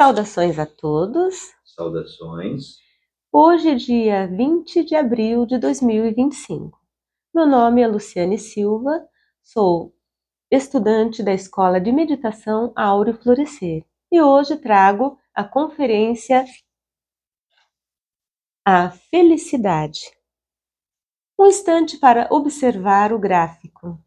Saudações a todos. Saudações. Hoje, dia 20 de abril de 2025. Meu nome é Luciane Silva, sou estudante da Escola de Meditação Áureo Florescer e hoje trago a conferência A Felicidade. Um instante para observar o gráfico.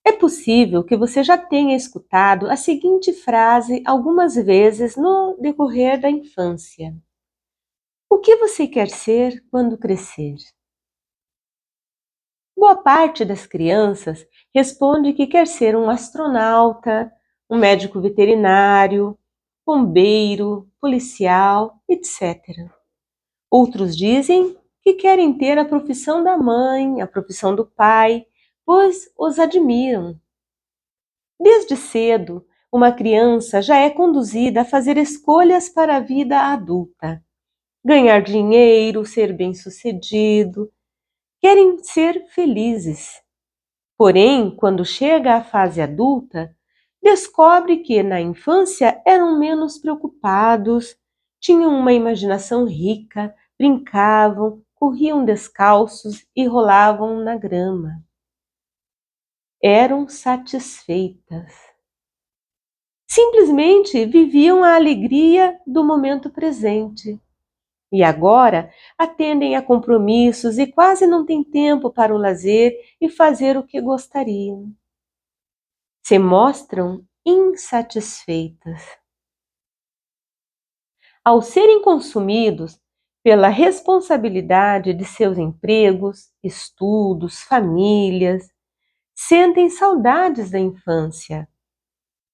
É possível que você já tenha escutado a seguinte frase algumas vezes no decorrer da infância. O que você quer ser quando crescer? Boa parte das crianças responde que quer ser um astronauta, um médico veterinário, bombeiro, policial, etc. Outros dizem que querem ter a profissão da mãe, a profissão do pai, pois os admiram. Desde cedo, uma criança já é conduzida a fazer escolhas para a vida adulta. Ganhar dinheiro, ser bem-sucedido, querem ser felizes. Porém, quando chega à fase adulta, descobre que na infância eram menos preocupados, tinham uma imaginação rica, brincavam, corriam descalços e rolavam na grama. Eram satisfeitas. Simplesmente viviam a alegria do momento presente. E agora atendem a compromissos e quase não têm tempo para o lazer e fazer o que gostariam. Se mostram insatisfeitas. Ao serem consumidos pela responsabilidade de seus empregos, estudos, famílias, sentem saudades da infância,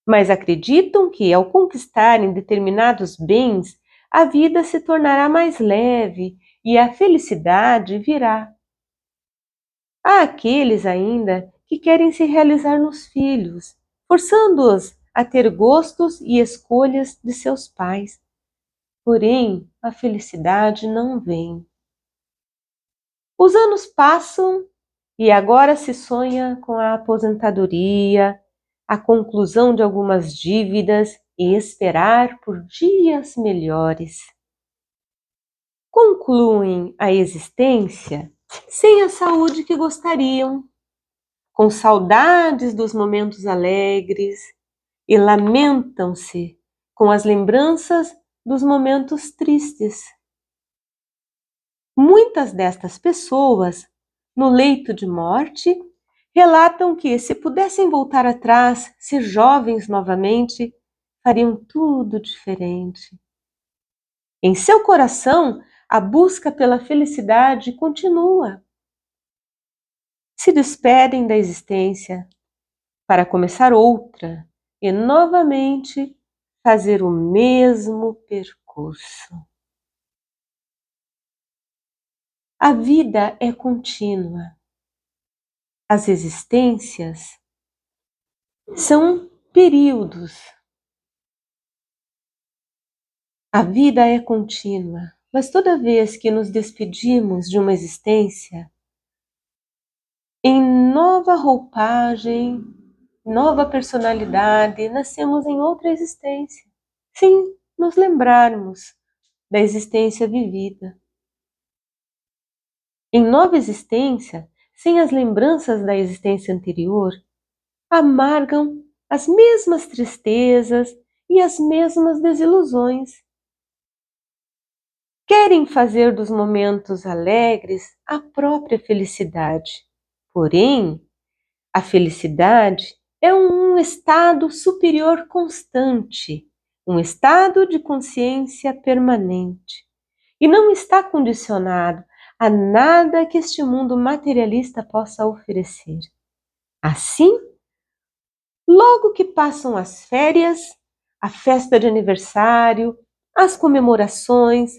mas acreditam que, ao conquistarem determinados bens, a vida se tornará mais leve e a felicidade virá. Há aqueles ainda que querem se realizar nos filhos, forçando-os a ter gostos e escolhas de seus pais. Porém, a felicidade não vem. Os anos passam e agora se sonha com a aposentadoria, a conclusão de algumas dívidas e esperar por dias melhores. Concluem a existência sem a saúde que gostariam, com saudades dos momentos alegres e lamentam-se com as lembranças dos momentos tristes. Muitas destas pessoas, no leito de morte, relatam que, se pudessem voltar atrás, ser jovens novamente, fariam tudo diferente. Em seu coração, a busca pela felicidade continua. Se despedem da existência para começar outra e novamente fazer o mesmo percurso. A vida é contínua. As existências são períodos. A vida é contínua, mas toda vez que nos despedimos de uma existência, em nova roupagem, nova personalidade, nascemos em outra existência. Sim, nos lembrarmos da existência vivida. Em nova existência, sem as lembranças da existência anterior, amargam as mesmas tristezas e as mesmas desilusões. Querem fazer dos momentos alegres a própria felicidade. Porém, a felicidade é um estado superior constante, um estado de consciência permanente, e não está condicionado a nada que este mundo materialista possa oferecer. Assim, logo que passam as férias, a festa de aniversário, as comemorações,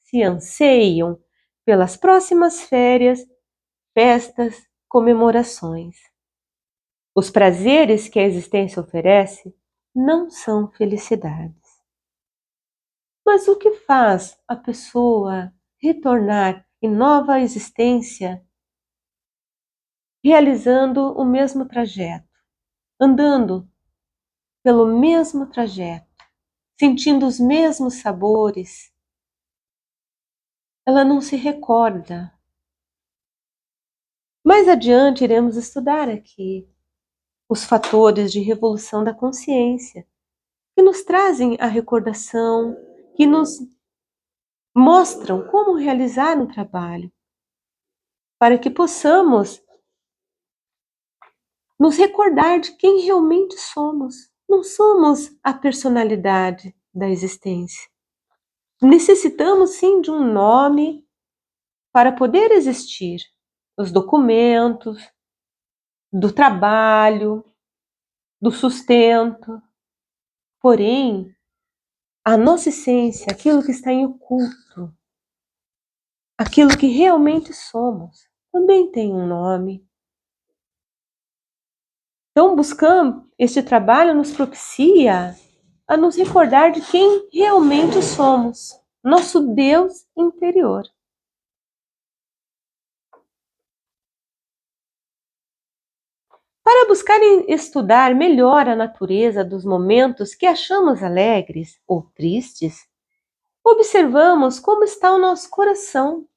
se anseiam pelas próximas férias, festas, comemorações. Os prazeres que a existência oferece não são felicidades. Mas o que faz a pessoa retornar em nova existência, realizando o mesmo trajeto, andando pelo mesmo trajeto, sentindo os mesmos sabores, ela não se recorda. Mais adiante iremos estudar aqui os fatores de revolução da consciência, que nos trazem a recordação, que nos mostram como realizar um trabalho, para que possamos nos recordar de quem realmente somos. Não somos a personalidade da existência. Necessitamos sim de um nome para poder existir. Os documentos, do trabalho, do sustento. Porém, a nossa essência, aquilo que está em oculto, aquilo que realmente somos, também tem um nome. Então, buscando este trabalho nos propicia a nos recordar de quem realmente somos, nosso Deus interior. Para buscar estudar melhor a natureza dos momentos que achamos alegres ou tristes, observamos como está o nosso coração.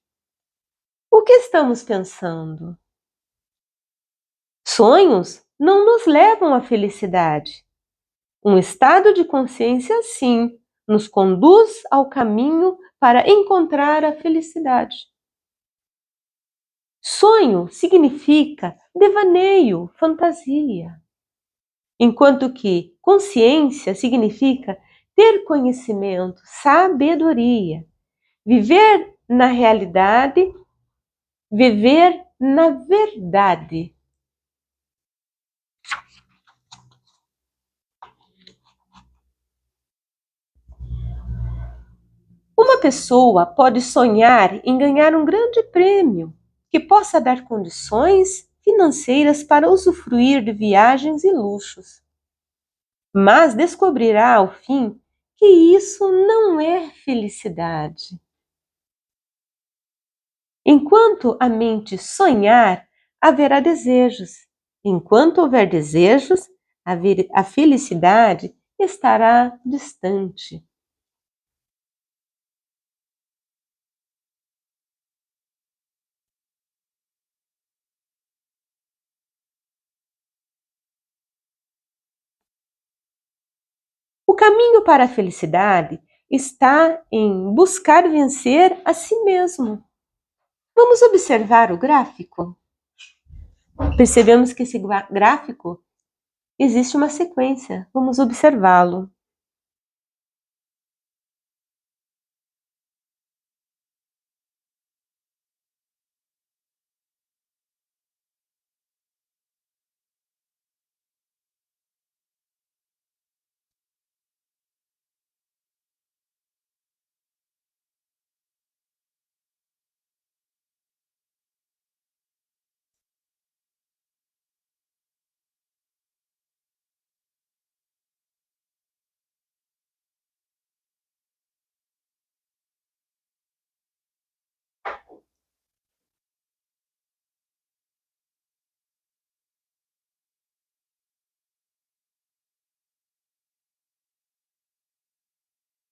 O que estamos pensando? Sonhos não nos levam à felicidade. Um estado de consciência, sim, nos conduz ao caminho para encontrar a felicidade. Sonho significa devaneio, fantasia, enquanto que consciência significa ter conhecimento, sabedoria, viver na realidade, viver na verdade. Uma pessoa pode sonhar em ganhar um grande prêmio que possa dar condições financeiras para usufruir de viagens e luxos, mas descobrirá ao fim que isso não é felicidade. Enquanto a mente sonhar, haverá desejos. Enquanto houver desejos, a felicidade estará distante. O caminho para a felicidade está em buscar vencer a si mesmo. Vamos observar o gráfico? Percebemos que esse gráfico existe uma sequência. Vamos observá-lo.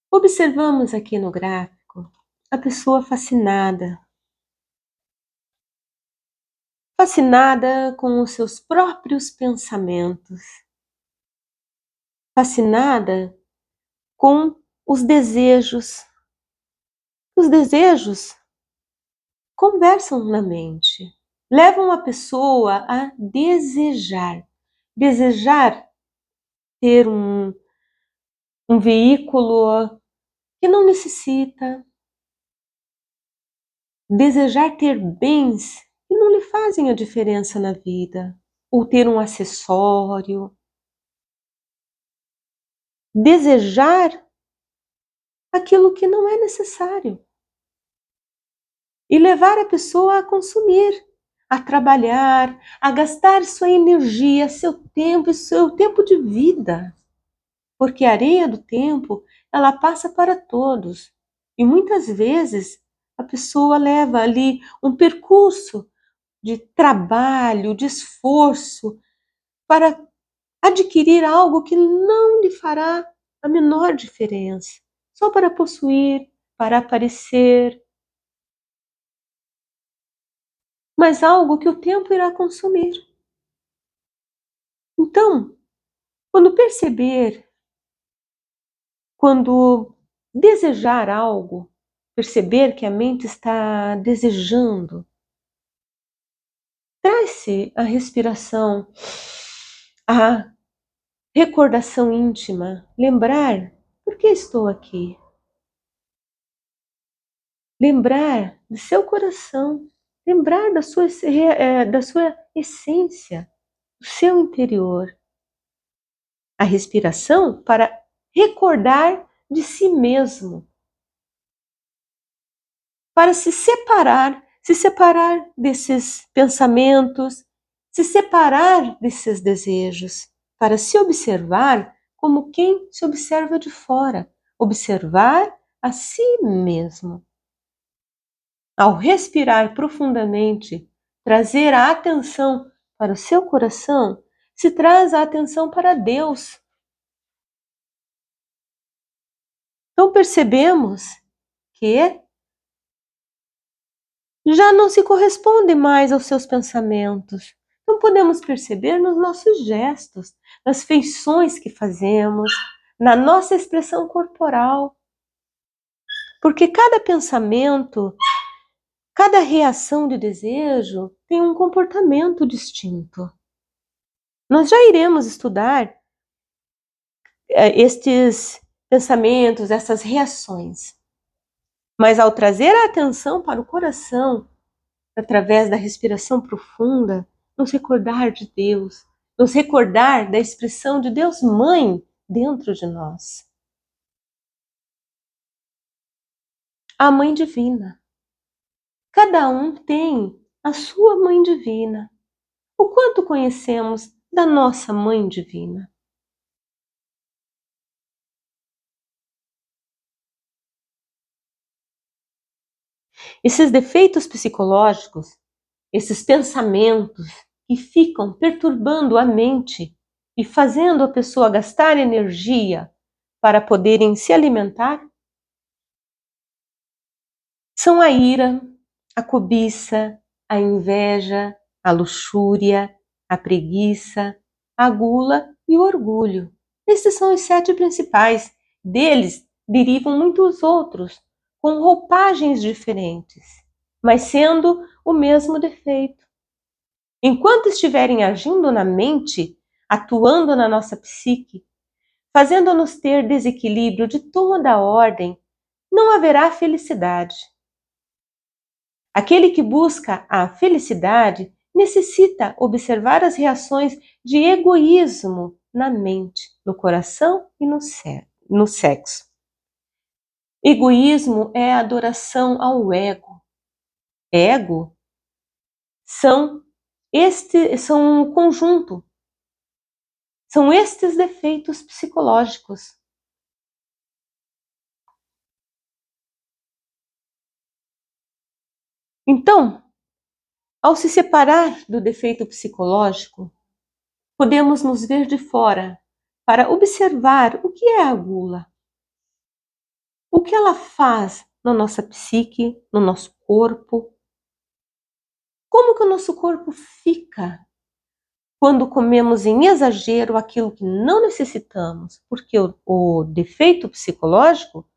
Observamos aqui no gráfico a pessoa fascinada com os seus próprios pensamentos, fascinada com os desejos. Os desejos conversam na mente, levam a pessoa a desejar ter um veículo que não necessita, desejar ter bens que não lhe fazem a diferença na vida, ou ter um acessório, desejar aquilo que não é necessário e levar a pessoa a consumir, a trabalhar, a gastar sua energia, seu tempo e seu tempo de vida. Porque a areia do tempo, ela passa para todos. E muitas vezes a pessoa leva ali um percurso de trabalho, de esforço para adquirir algo que não lhe fará a menor diferença, só para possuir, para aparecer, mas algo que o tempo irá consumir. Então, quando perceber, quando desejar algo, perceber que a mente está desejando, traz-se a respiração, a recordação íntima, lembrar por que estou aqui, lembrar de seu coração, lembrar da sua essência, do seu interior. A respiração para recordar de si mesmo, para se separar desses pensamentos, se separar desses desejos, para se observar como quem se observa de fora, observar a si mesmo. Ao respirar profundamente, trazer a atenção para o seu coração, se traz a atenção para Deus. Então percebemos que já não se corresponde mais aos seus pensamentos. Então podemos perceber nos nossos gestos, nas feições que fazemos, na nossa expressão corporal. Porque cada pensamento, cada reação de desejo tem um comportamento distinto. Nós já iremos estudar estes pensamentos, essas reações. Mas ao trazer a atenção para o coração, através da respiração profunda, nos recordar de Deus, nos recordar da expressão de Deus Mãe dentro de nós. A Mãe Divina. Cada um tem a sua Mãe Divina. O quanto conhecemos da nossa Mãe Divina? Esses defeitos psicológicos, esses pensamentos que ficam perturbando a mente e fazendo a pessoa gastar energia para poderem se alimentar, são a ira, a cobiça, a inveja, a luxúria, a preguiça, a gula e o orgulho. Esses são os 7 principais. Deles derivam muitos outros, com roupagens diferentes, mas sendo o mesmo defeito. Enquanto estiverem agindo na mente, atuando na nossa psique, fazendo-nos ter desequilíbrio de toda a ordem, não haverá felicidade. Aquele que busca a felicidade necessita observar as reações de egoísmo na mente, no coração e no sexo. Egoísmo é adoração ao ego. Ego são um conjunto. São estes defeitos psicológicos. Então, ao se separar do defeito psicológico, podemos nos ver de fora para observar o que é a gula. O que ela faz na nossa psique, no nosso corpo? Como que o nosso corpo fica quando comemos em exagero aquilo que não necessitamos? Porque o defeito psicológico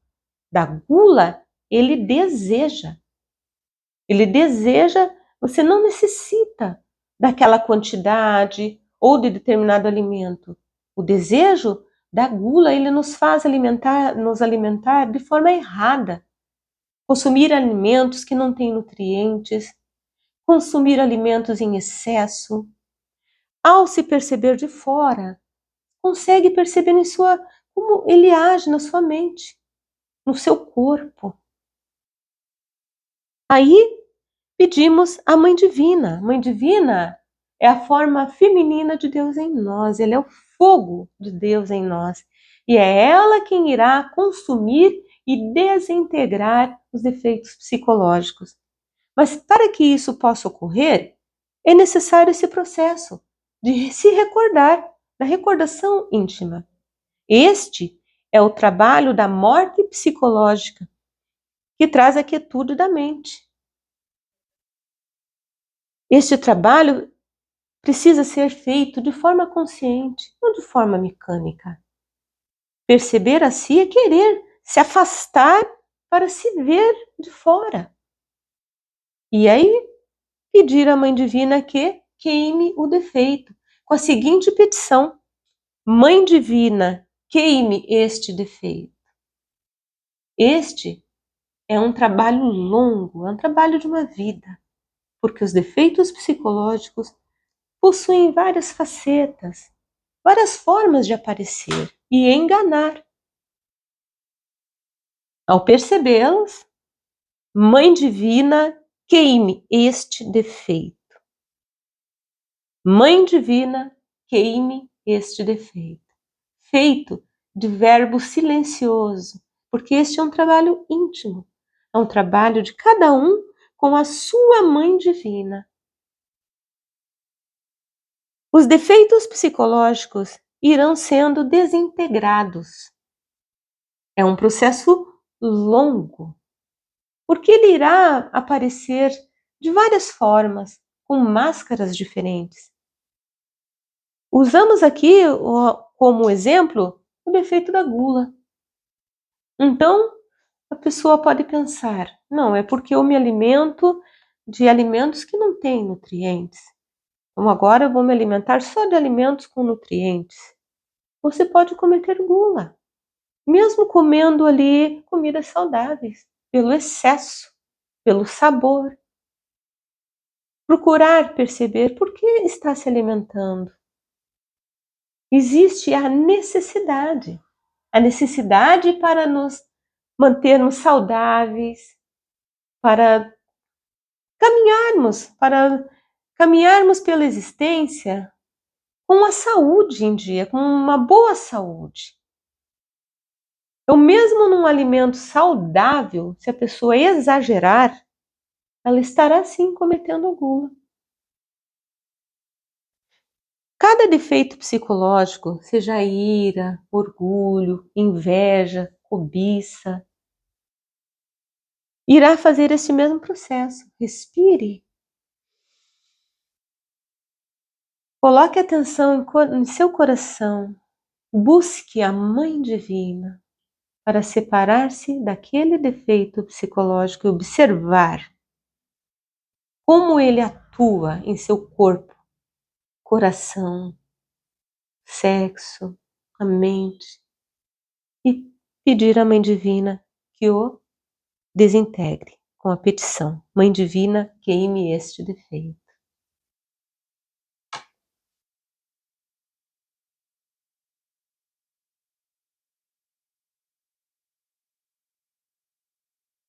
da gula, ele deseja. Ele deseja, você não necessita daquela quantidade ou de determinado alimento. O desejo da gula, ele nos faz nos alimentar de forma errada. Consumir alimentos que não têm nutrientes, consumir alimentos em excesso. Ao se perceber de fora, consegue perceber como ele age na sua mente, no seu corpo. Aí pedimos a Mãe Divina. A Mãe Divina é a forma feminina de Deus em nós, ela é o fogo de Deus em nós. E é ela quem irá consumir e desintegrar os defeitos psicológicos. Mas para que isso possa ocorrer, é necessário esse processo de se recordar, da recordação íntima. Este é o trabalho da morte psicológica, que traz a quietude da mente. Este trabalho precisa ser feito de forma consciente, não de forma mecânica. Perceber a si é querer se afastar para se ver de fora. E aí, pedir à Mãe Divina que queime o defeito, com a seguinte petição: Mãe Divina, queime este defeito. Este é um trabalho longo, é um trabalho de uma vida, porque os defeitos psicológicos possuem várias facetas, várias formas de aparecer e enganar. Ao percebê-los, Mãe Divina, queime este defeito. Mãe Divina, queime este defeito. Feito de verbo silencioso, porque este é um trabalho íntimo, é um trabalho de cada um com a sua Mãe Divina. Os defeitos psicológicos irão sendo desintegrados. É um processo longo, porque ele irá aparecer de várias formas, com máscaras diferentes. Usamos aqui como exemplo o defeito da gula. Então, a pessoa pode pensar: não, é porque eu me alimento de alimentos que não têm nutrientes. Então agora eu vou me alimentar só de alimentos com nutrientes. Você pode cometer gula, mesmo comendo ali comidas saudáveis, pelo excesso, pelo sabor. Procurar perceber por que está se alimentando. Existe a necessidade para nos mantermos saudáveis, para para caminharmos pela existência com a saúde em dia, com uma boa saúde. Então, mesmo num alimento saudável, se a pessoa exagerar, ela estará sim cometendo gula. Cada defeito psicológico, seja ira, orgulho, inveja, cobiça, irá fazer esse mesmo processo. Respire. Coloque atenção em seu coração. Busque a Mãe Divina para separar-se daquele defeito psicológico e observar como ele atua em seu corpo, coração, sexo, a mente, e pedir à Mãe Divina que o desintegre com a petição: Mãe Divina, queime este defeito.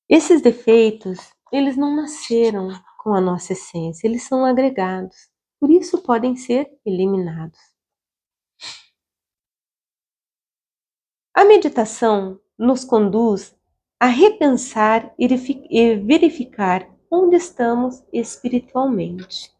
Esses defeitos, eles não nasceram com a nossa essência, eles são agregados, por isso podem ser eliminados. A meditação nos conduz a repensar e verificar onde estamos espiritualmente.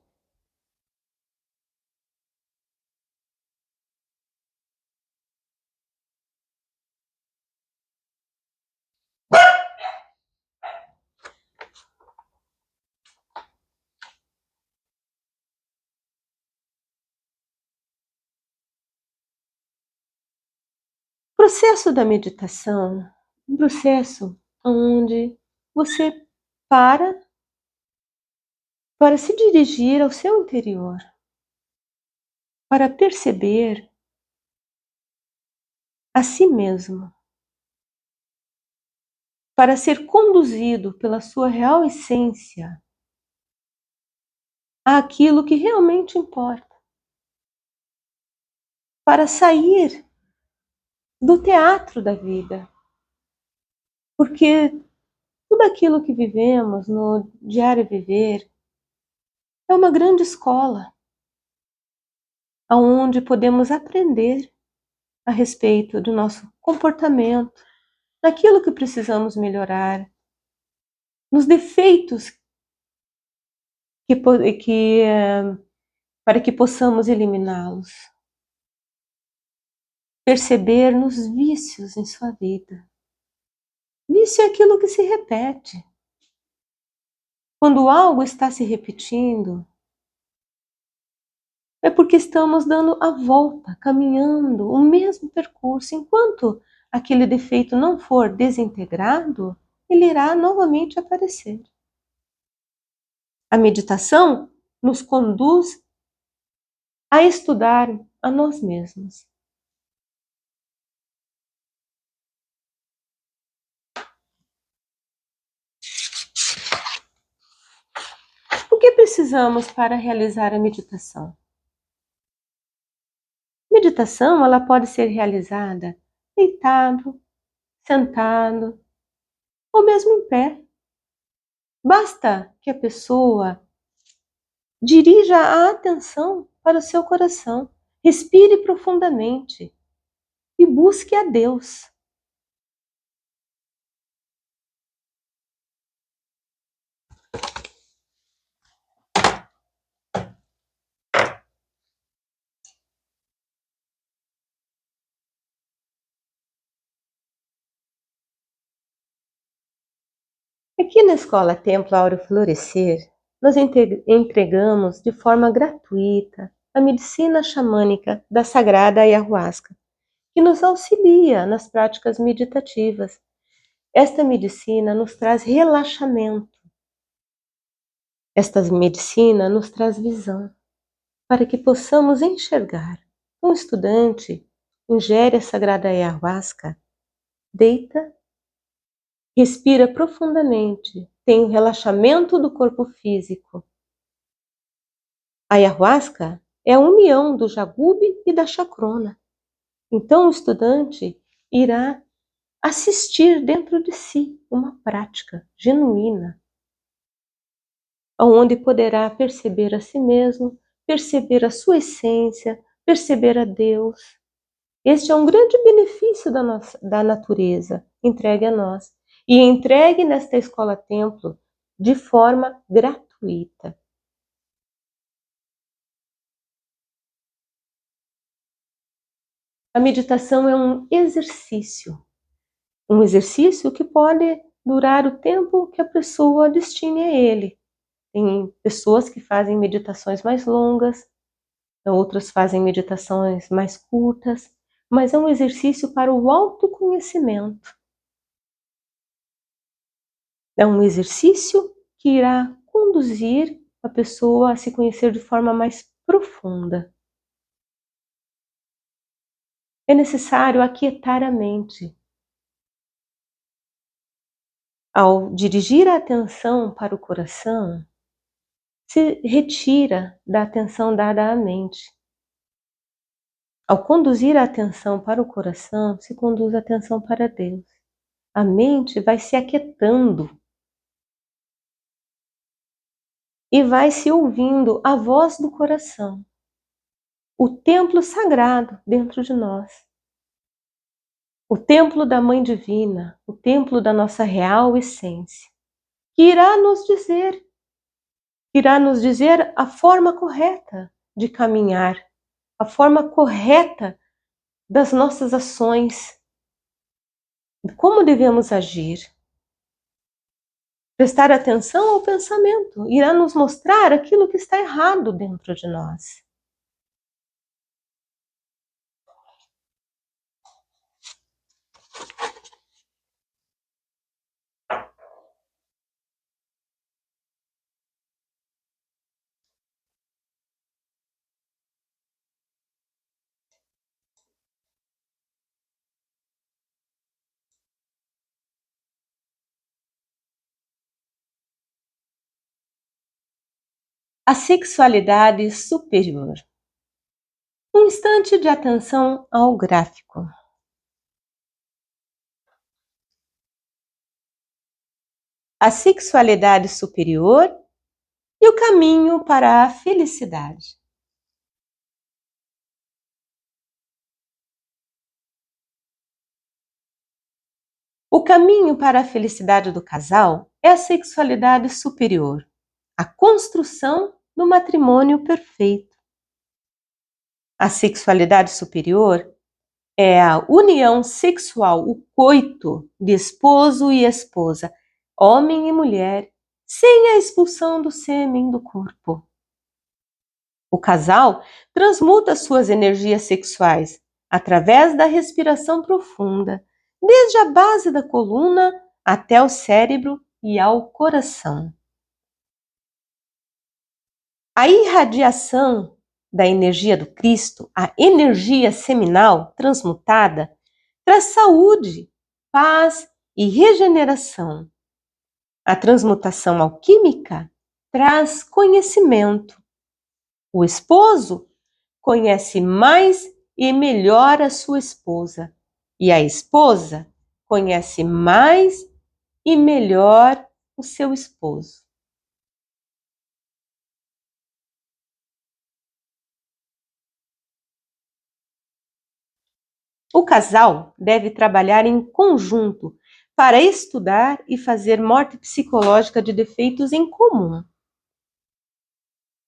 O processo da meditação é um processo onde você para se dirigir ao seu interior, para perceber a si mesmo, para ser conduzido pela sua real essência àquilo que realmente importa, para sair do teatro da vida, porque tudo aquilo que vivemos no diário viver é uma grande escola, onde podemos aprender a respeito do nosso comportamento, daquilo que precisamos melhorar, nos defeitos para que possamos eliminá-los. Perceber nos vícios em sua vida. Vício é aquilo que se repete. Quando algo está se repetindo, é porque estamos dando a volta, caminhando o mesmo percurso. Enquanto aquele defeito não for desintegrado, ele irá novamente aparecer. A meditação nos conduz a estudar a nós mesmos. O que precisamos para realizar a meditação? Meditação, ela pode ser realizada deitado, sentado ou mesmo em pé. Basta que a pessoa dirija a atenção para o seu coração, respire profundamente e busque a Deus. Aqui na Escola Templo Áureo Florescer, nós entregamos de forma gratuita a medicina xamânica da Sagrada Ayahuasca, que nos auxilia nas práticas meditativas. Esta medicina nos traz relaxamento. Esta medicina nos traz visão, para que possamos enxergar. Um estudante ingere a Sagrada Ayahuasca, deita, respira profundamente, tem o relaxamento do corpo físico. A Ayahuasca é a união do jagube e da chacrona. Então o estudante irá assistir dentro de si uma prática genuína, onde poderá perceber a si mesmo, perceber a sua essência, perceber a Deus. Este é um grande benefício da natureza, entregue a nós. E entregue nesta escola-templo de forma gratuita. A meditação é um exercício que pode durar o tempo que a pessoa destine a ele. Tem pessoas que fazem meditações mais longas, outras fazem meditações mais curtas, mas é um exercício para o autoconhecimento. É um exercício que irá conduzir a pessoa a se conhecer de forma mais profunda. É necessário aquietar a mente. Ao dirigir a atenção para o coração, se retira da atenção dada à mente. Ao conduzir a atenção para o coração, se conduz a atenção para Deus. A mente vai se aquietando e vai se ouvindo a voz do coração, o templo sagrado dentro de nós, o templo da Mãe Divina, o templo da nossa real essência, que irá nos dizer a forma correta de caminhar, a forma correta das nossas ações, como devemos agir. Prestar atenção ao pensamento irá nos mostrar aquilo que está errado dentro de nós. A sexualidade superior. Um instante de atenção ao gráfico. A sexualidade superior e o caminho para a felicidade. O caminho para a felicidade do casal é a sexualidade superior, a construção do matrimônio perfeito. A sexualidade superior é a união sexual, o coito de esposo e esposa, homem e mulher, sem a expulsão do sêmen do corpo. O casal transmuta suas energias sexuais através da respiração profunda, desde a base da coluna até o cérebro e ao coração. A irradiação da energia do Cristo, a energia seminal transmutada, traz saúde, paz e regeneração. A transmutação alquímica traz conhecimento. O esposo conhece mais e melhor a sua esposa, e a esposa conhece mais e melhor o seu esposo. O casal deve trabalhar em conjunto para estudar e fazer morte psicológica de defeitos em comum.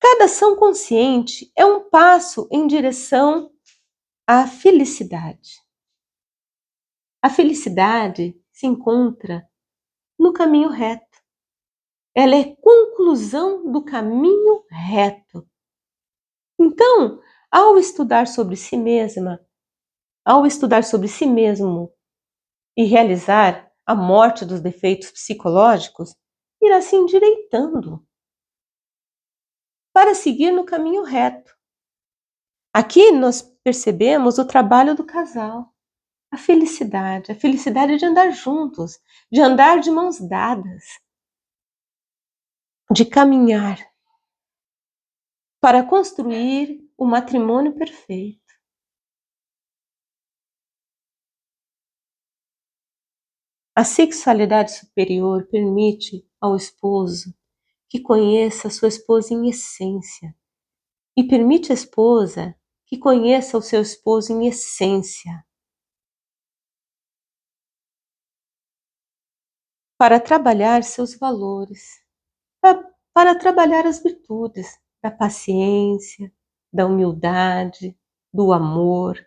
Cada ação consciente é um passo em direção à felicidade. A felicidade se encontra no caminho reto. Ela é conclusão do caminho reto. Então, ao estudar sobre si mesma, ao estudar sobre si mesmo e realizar a morte dos defeitos psicológicos, irá se endireitando para seguir no caminho reto. Aqui nós percebemos o trabalho do casal, a felicidade de andar juntos, de andar de mãos dadas, de caminhar para construir o matrimônio perfeito. A sexualidade superior permite ao esposo que conheça a sua esposa em essência e permite à esposa que conheça o seu esposo em essência, para trabalhar seus valores, para trabalhar as virtudes da paciência, da humildade, do amor,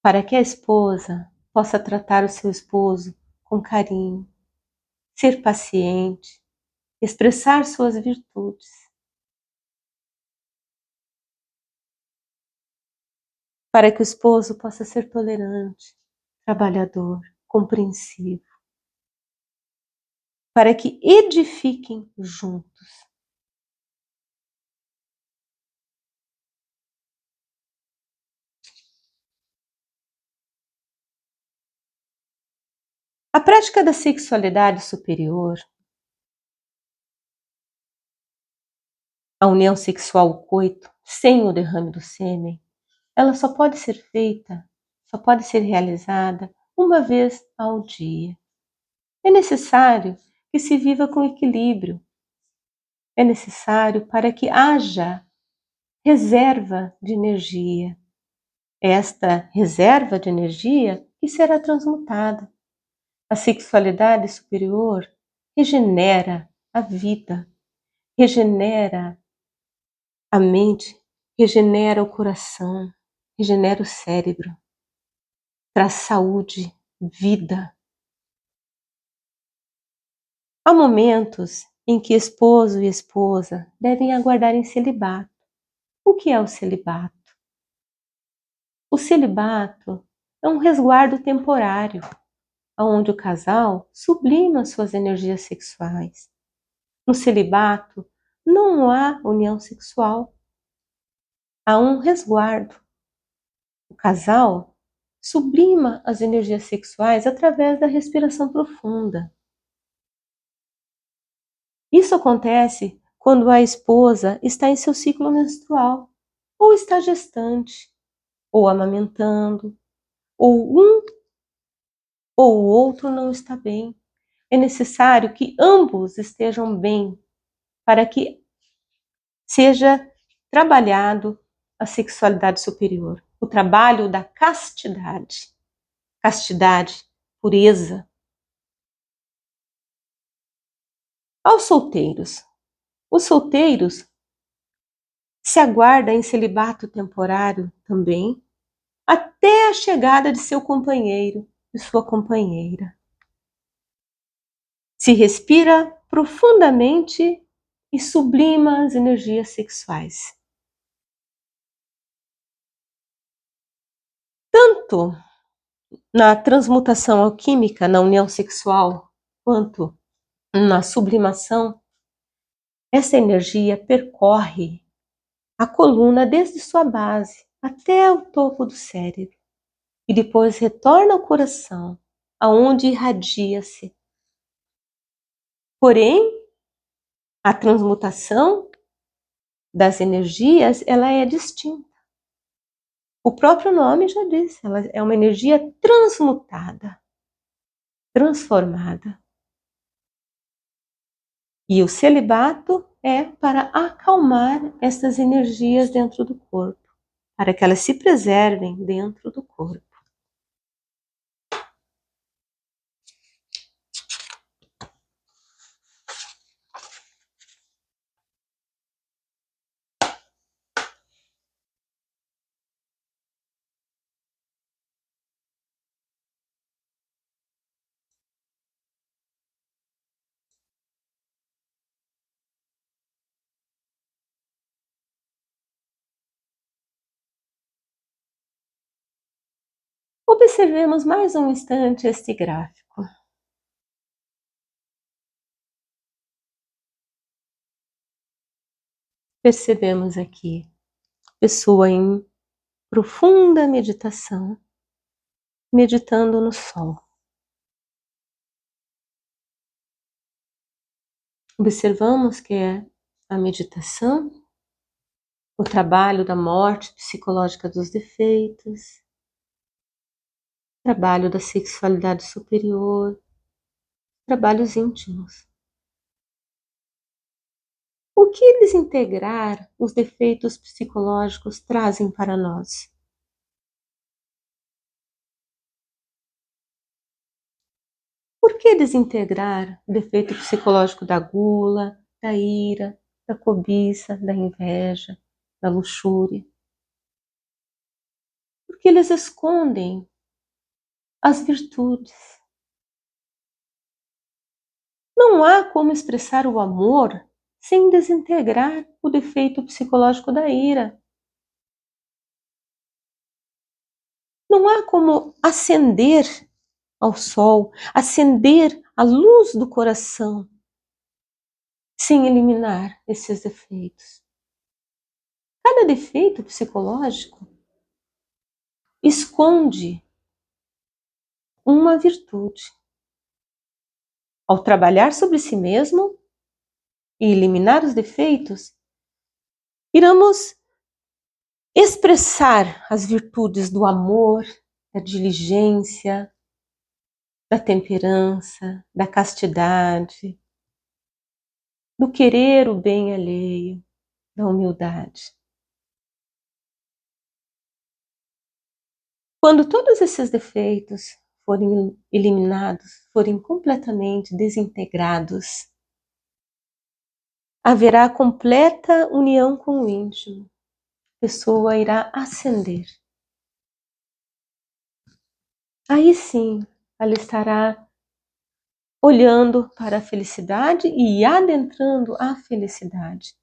para que a esposa possa tratar o seu esposo com carinho, ser paciente, expressar suas virtudes. Para que o esposo possa ser tolerante, trabalhador, compreensivo, para que edifiquem juntos. A prática da sexualidade superior, a união sexual, o coito, sem o derrame do sêmen, ela só pode ser feita, só pode ser realizada uma vez ao dia. É necessário que se viva com equilíbrio. É necessário para que haja reserva de energia. Esta reserva de energia que será transmutada. A sexualidade superior regenera a vida, regenera a mente, regenera o coração, regenera o cérebro, traz saúde, vida. Há momentos em que esposo e esposa devem aguardar em celibato. O que é o celibato? O celibato é um resguardo temporário, onde o casal sublima suas energias sexuais. No celibato não há união sexual, há um resguardo. O casal sublima as energias sexuais através da respiração profunda. Isso acontece quando a esposa está em seu ciclo menstrual, ou está gestante, ou amamentando, ou um ou o outro não está bem. É necessário que ambos estejam bem para que seja trabalhado a sexualidade superior, o trabalho da castidade. Castidade, pureza. Aos solteiros. Os solteiros se aguardam em celibato temporário também, até a chegada de seu companheiro, de sua companheira. Se respira profundamente e sublima as energias sexuais. Tanto na transmutação alquímica, na união sexual, quanto na sublimação, essa energia percorre a coluna desde sua base até o topo do cérebro e depois retorna ao coração, aonde irradia-se. Porém, a transmutação das energias, ela é distinta. O próprio nome já diz, ela é uma energia transmutada, transformada. E o celibato é para acalmar essas energias dentro do corpo, para que elas se preservem dentro do corpo. Observemos mais um instante este gráfico. Percebemos aqui pessoa em profunda meditação, meditando no sol. Observamos que é a meditação, o trabalho da morte psicológica dos defeitos, trabalho da sexualidade superior, trabalhos íntimos. O que desintegrar os defeitos psicológicos trazem para nós? Por que desintegrar o defeito psicológico da gula, da ira, da cobiça, da inveja, da luxúria? Porque eles escondem as virtudes. Não há como expressar o amor sem desintegrar o defeito psicológico da ira. Não há como acender ao sol, acender a luz do coração, sem eliminar esses defeitos. Cada defeito psicológico esconde uma virtude. Ao trabalhar sobre si mesmo e eliminar os defeitos, iremos expressar as virtudes do amor, da diligência, da temperança, da castidade, do querer o bem alheio, da humildade. Quando todos esses defeitos forem eliminados, forem completamente desintegrados, haverá completa união com o íntimo. A pessoa irá ascender. Aí sim, ela estará olhando para a felicidade e adentrando a felicidade.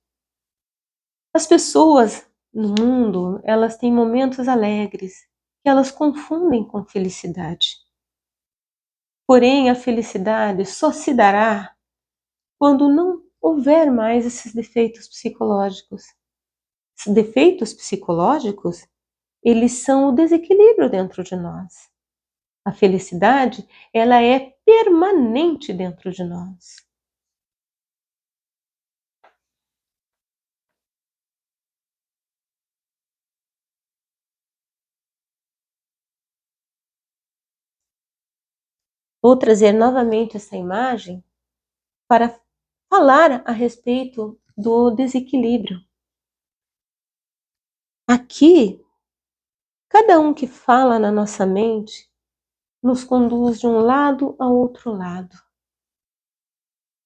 As pessoas no mundo, elas têm momentos alegres que elas confundem com felicidade. Porém, a felicidade só se dará quando não houver mais esses defeitos psicológicos. Esses defeitos psicológicos, eles são o desequilíbrio dentro de nós. A felicidade, ela é permanente dentro de nós. Vou trazer novamente essa imagem para falar a respeito do desequilíbrio. Aqui, cada um que fala na nossa mente nos conduz de um lado a outro lado.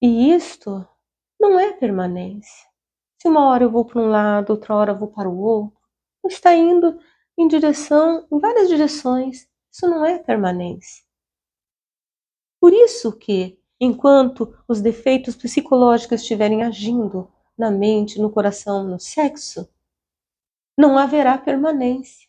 E isto não é permanência. Se uma hora eu vou para um lado, outra hora eu vou para o outro, está indo em várias direções. Isso não é permanência. Por isso que, enquanto os defeitos psicológicos estiverem agindo na mente, no coração, no sexo, não haverá permanência.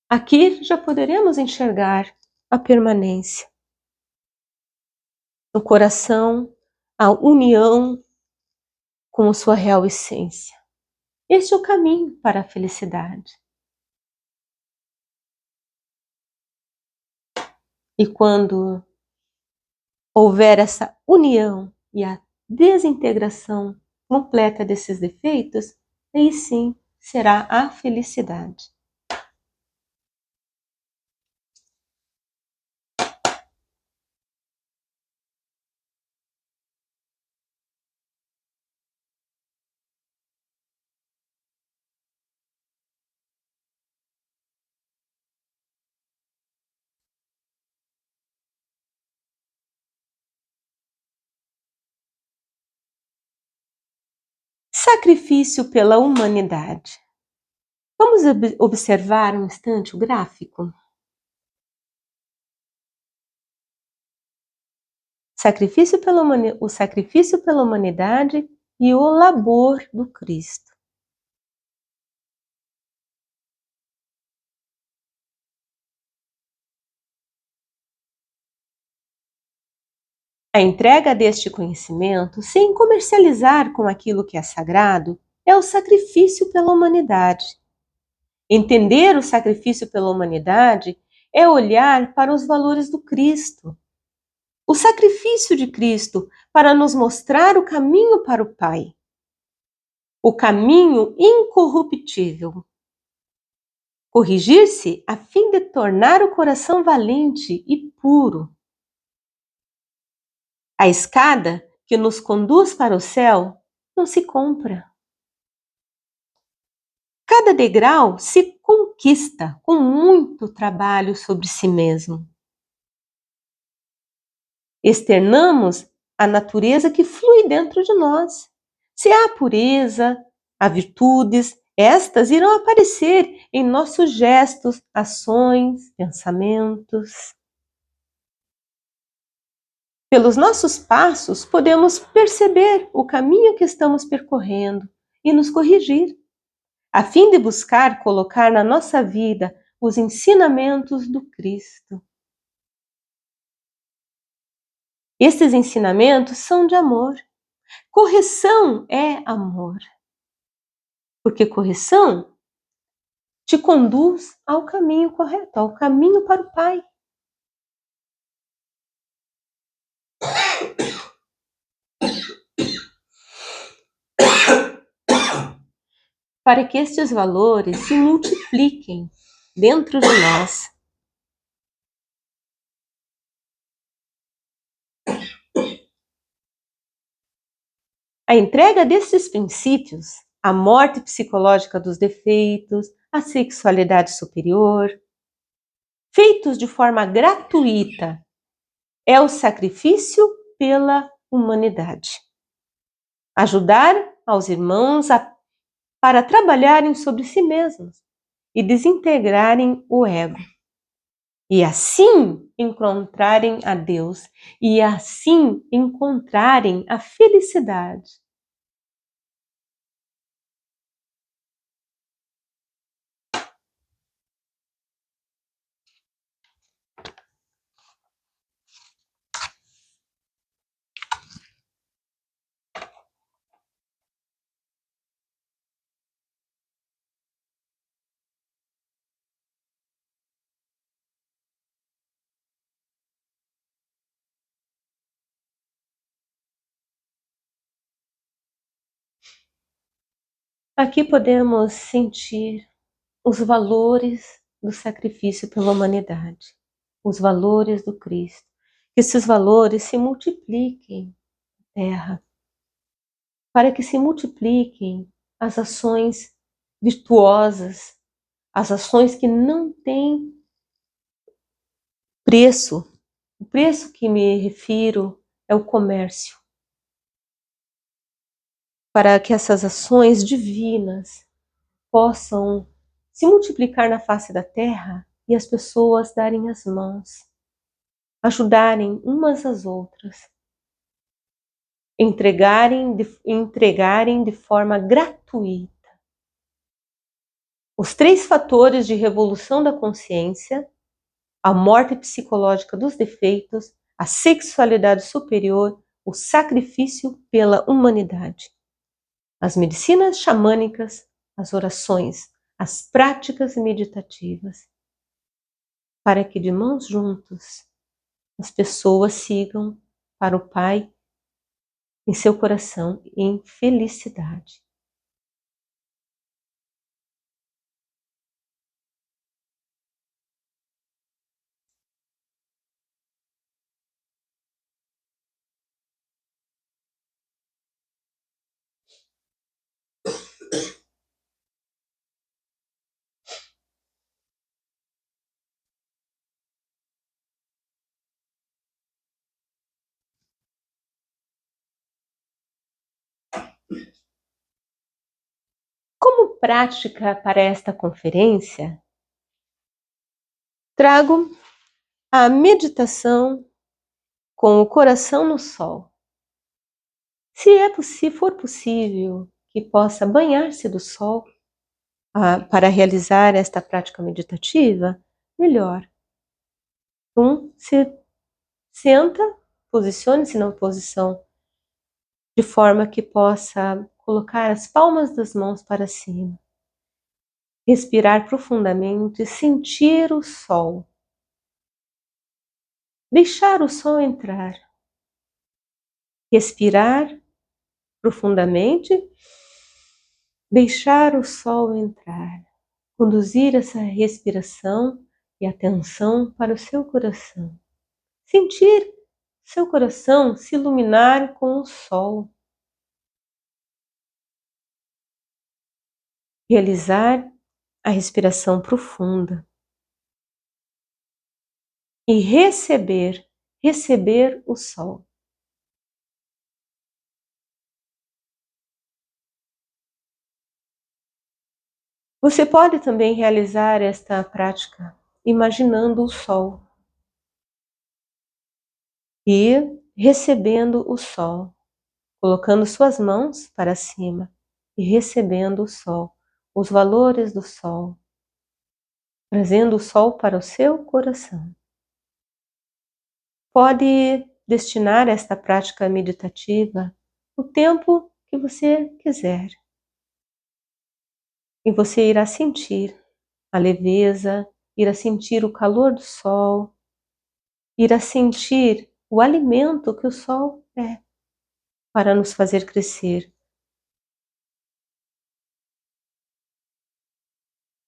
Aqui já poderemos enxergar a permanência. No coração, a união com a sua real essência. Este é o caminho para a felicidade. E quando houver essa união e a desintegração completa desses defeitos, aí sim será a felicidade. Sacrifício pela humanidade. Vamos observar um instante o gráfico? O sacrifício pela humanidade e o labor do Cristo. A entrega deste conhecimento, sem comercializar com aquilo que é sagrado, é o sacrifício pela humanidade. Entender o sacrifício pela humanidade é olhar para os valores do Cristo. O sacrifício de Cristo para nos mostrar o caminho para o Pai. O caminho incorruptível. Corrigir-se a fim de tornar o coração valente e puro. A escada que nos conduz para o céu não se compra. Cada degrau se conquista com muito trabalho sobre si mesmo. Externamos a natureza que flui dentro de nós. Se há pureza, há virtudes, estas irão aparecer em nossos gestos, ações, pensamentos. Pelos nossos passos, podemos perceber o caminho que estamos percorrendo e nos corrigir, a fim de buscar colocar na nossa vida os ensinamentos do Cristo. Esses ensinamentos são de amor. Correção é amor. Porque correção te conduz ao caminho correto, ao caminho para o Pai. Para que estes valores se multipliquem dentro de nós. A entrega destes princípios, a morte psicológica dos defeitos, a sexualidade superior, feitos de forma gratuita, é o sacrifício pela humanidade. Ajudar aos irmãos para trabalharem sobre si mesmos e desintegrarem o ego. E assim encontrarem a Deus, e assim encontrarem a felicidade. Aqui podemos sentir os valores do sacrifício pela humanidade, os valores do Cristo. Que esses valores se multipliquem na terra, para que se multipliquem as ações virtuosas, as ações que não têm preço. O preço que me refiro é o comércio, para que essas ações divinas possam se multiplicar na face da terra e as pessoas darem as mãos, ajudarem umas às outras, entregarem de forma gratuita. Os 3 fatores de revolução da consciência: a morte psicológica dos defeitos, a sexualidade superior, o sacrifício pela humanidade. As medicinas xamânicas, as orações, as práticas meditativas, para que de mãos juntas as pessoas sigam para o Pai em seu coração em felicidade. Como prática para esta conferência, trago a meditação com o coração no sol. Se for possível que possa banhar-se do sol para realizar esta prática meditativa, melhor. Então, se senta, posicione-se na posição de forma que possa colocar as palmas das mãos para cima. Respirar profundamente, sentir o sol. Deixar o sol entrar. Respirar profundamente, deixar o sol entrar. Conduzir essa respiração e atenção para o seu coração. Sentir seu coração se iluminar com o sol. Realizar a respiração profunda. E receber o sol. Você pode também realizar esta prática imaginando o sol e recebendo o sol, colocando suas mãos para cima e recebendo o sol, os valores do sol, trazendo o sol para o seu coração. Pode destinar esta prática meditativa o tempo que você quiser. E você irá sentir a leveza, irá sentir o calor do sol, irá sentir o alimento que o sol é para nos fazer crescer,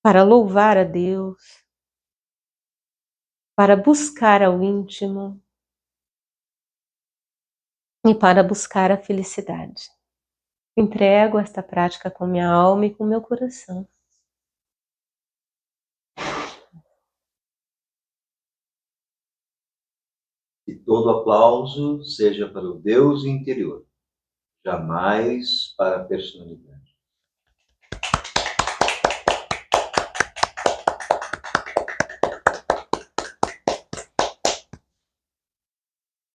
para louvar a Deus, para buscar ao íntimo e para buscar a felicidade. Entrego esta prática com minha alma e com meu coração. E todo aplauso seja para o Deus interior, jamais para a personalidade.